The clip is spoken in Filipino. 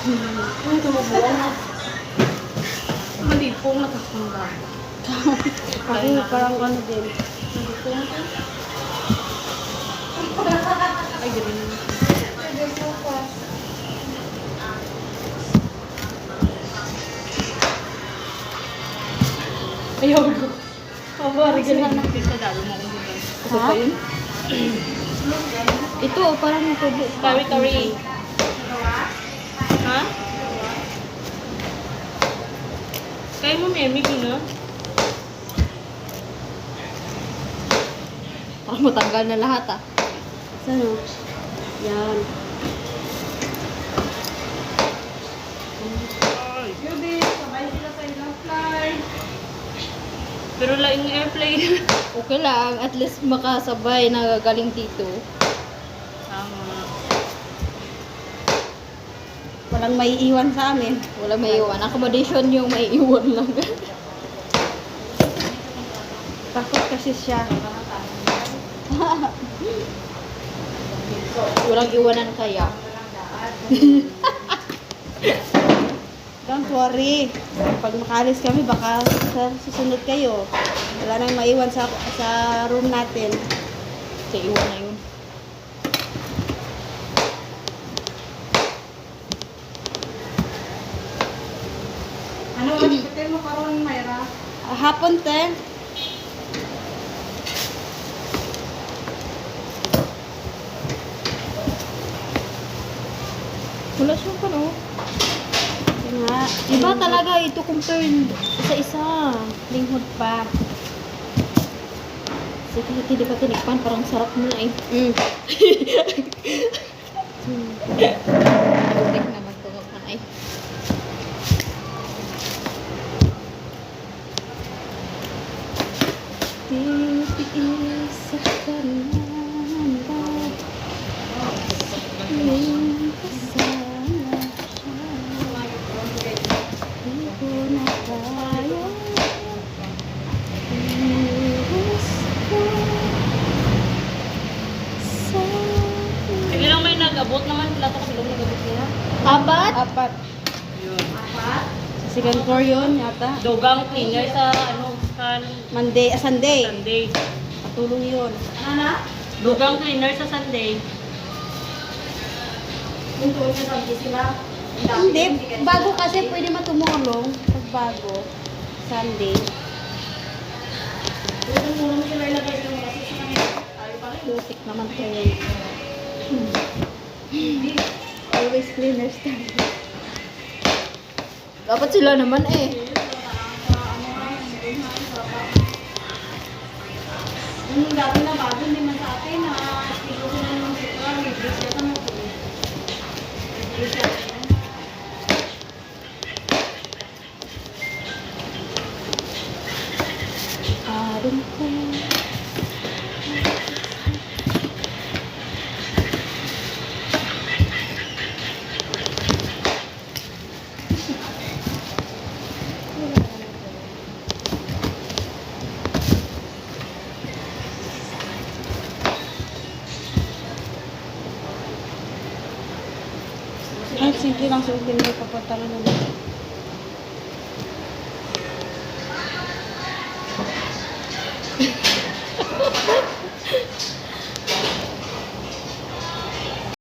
Ano tumubuan na? Malipong nakakunda. Ako parang ano din. Malipong. Ay, ganun. Ayaw ko. Pabari ka lang. Sa dalo mo kung dito. Ito Ha? pa yun? Ito, parang tubo. Kari-kari. Ha? Kaya mo may na? Parang matanggal na lahat ah. Saan o? Yan. Yudi, sabay sila sa ilang fly. Pero laing airplane. Okay lang, at least makasabay na galing dito. Tama. Walang may iwan sa amin. Walang may iwan. Accommodation yung may iwan lang. Takot kasi siya. Walang iwanan kaya. Don't worry. Pag makalis kami, baka susunod kayo. Wala nang maiwan sa room natin. Sa iwan na yun. Ano ang hotel mo karon, Mayra? Hapon, te. Wala siya pa, no? Nga. Iba talaga ito compare sa isa. Linghod pa. Sige, hindi pa tinikpan. Parang sarap mo na eh. Butik naman ito nga ay. Titiis sa kanan ba? Kasama siya. Di ko na kaya. Iwas ko sa Sige lang may nag-abot naman. Wala to kasi lang nag-abot niya. Apat? Apat. Yun. Sa second floor yun yata. Dogang cleaner sa ano, sa Sunday. Sunday. Patulong yun. Dogang cleaner sa Sunday. Hindi. Bago kasi pwede matumulong. Pag bago. Sunday. Lutik naman kayo. Always cleaners tayo. Dapat sila naman eh. Yung dati na bago, hindi man sa atin na tigil sila ng sitra, may dress yata mo po. Dress yata yan. Arum ko. Ay, simple lang sa ulit mo papunta na naman.